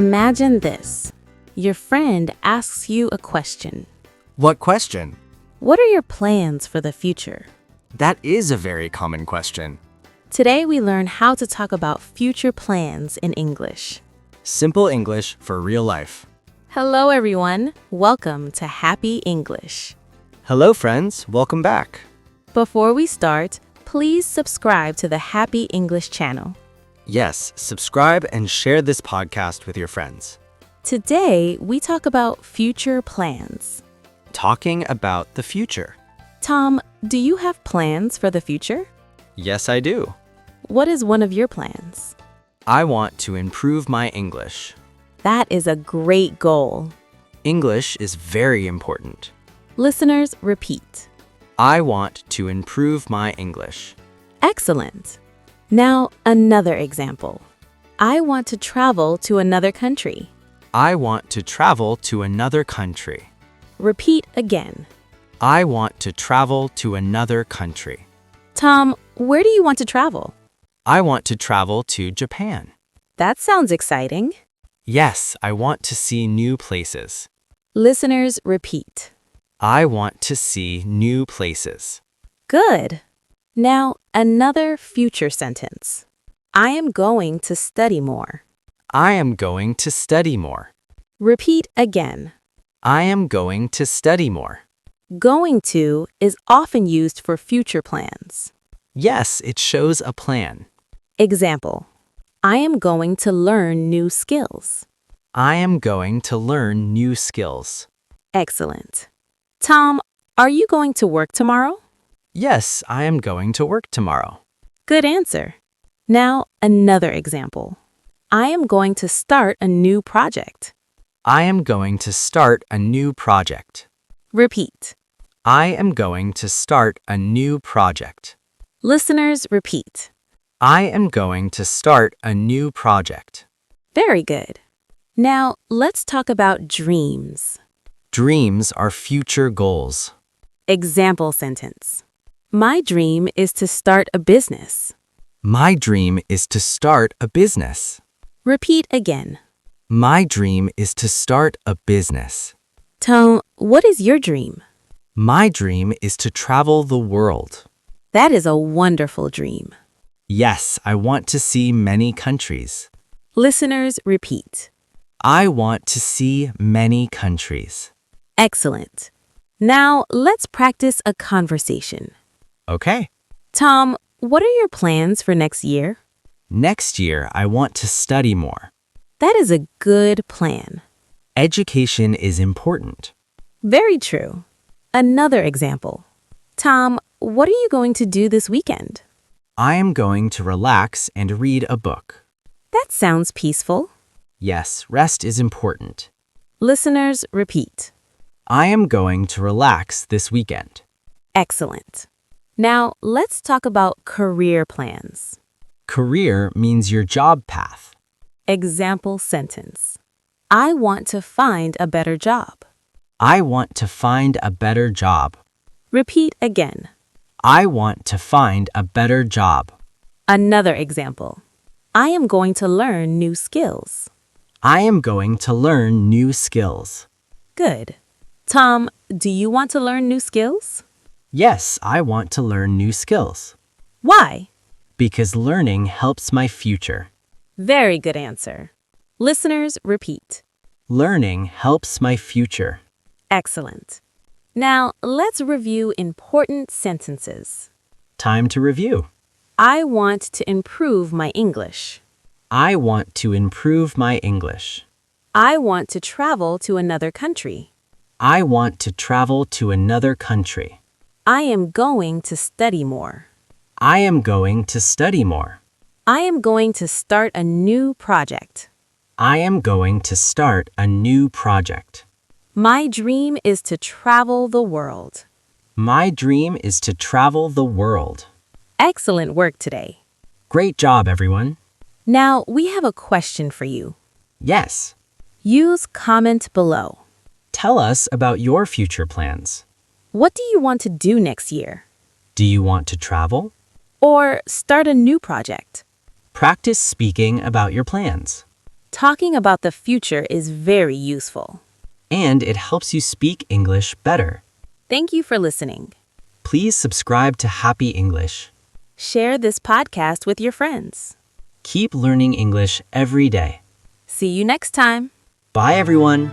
Imagine this. Your friend asks you a question. What question? What are your plans for the future? That is a very common question. Today we learn how to talk about future plans in English. Simple English for real life. Hello everyone. Welcome to Happy English. Hello friends, welcome back. Before we start, please subscribe to the Happy English channel. Yes, subscribe and share this podcast with your friends. Today we talk about future plans. Talking about the future. Tom, do you have plans for the future? Yes, I do. What is one of your plans? I want to improve my English. That is a great goal. English is very important. Listeners, repeat. I want to improve my English. Excellent. Now, another example. I want to travel to another country. I want to travel to another country. Repeat again. I want to travel to another country. Tom, where do you want to travel? I want to travel to Japan. That sounds exciting. Yes, I want to see new places. Listeners, repeat. I want to see new places. Good. Now, another future sentence. I am going to study more. I am going to study more. Repeat again. I am going to study more. Going to is often used for future plans. Yes, it shows a plan. Example. I am going to learn new skills. I am going to learn new skills. Excellent. Tom, are you going to work tomorrow? Yes, I am going to work tomorrow. Good answer. Now, another example. I am going to start a new project. I am going to start a new project. Repeat. I am going to start a new project. Listeners, repeat. I am going to start a new project. Very good. Now, let's talk about dreams. Dreams are future goals. Example sentence. My dream is to start a business. My dream is to start a business. Repeat again. My dream is to start a business. Tom, what is your dream? My dream is to travel the world. That is a wonderful dream. Yes, I want to see many countries. Listeners, repeat. I want to see many countries. Excellent. Now, let's practice a conversation. Okay. Tom, what are your plans for next year? Next year, I want to study more. That is a good plan. Education is important. Very true. Another example. Tom, what are you going to do this weekend? I am going to relax and read a book. That sounds peaceful. Yes, rest is important. Listeners, repeat. I am going to relax this weekend. Excellent. Now, let's talk about career plans. Career means your job path. Example sentence. I want to find a better job. I want to find a better job. Repeat again. I want to find a better job. Another example. I am going to learn new skills. I am going to learn new skills. Good. Tom, do you want to learn new skills? Yes, I want to learn new skills. Why? Because learning helps my future. Very good answer. Listeners, repeat. Learning helps my future. Excellent. Now, let's review important sentences. Time to review. I want to improve my English. I want to improve my English. I want to travel to another country. I want to travel to another country. I am going to study more. I am going to study more. I am going to start a new project. I am going to start a new project. My dream is to travel the world. My dream is to travel the world. Excellent work today. Great job, everyone. Now, we have a question for you. Yes. Use comment below. Tell us about your future plans. What do you want to do next year? Do you want to travel? Or start a new project? Practice speaking about your plans. Talking about the future is very useful. And it helps you speak English better. Thank you for listening. Please subscribe to Happy English. Share this podcast with your friends. Keep learning English every day. See you next time. Bye, everyone.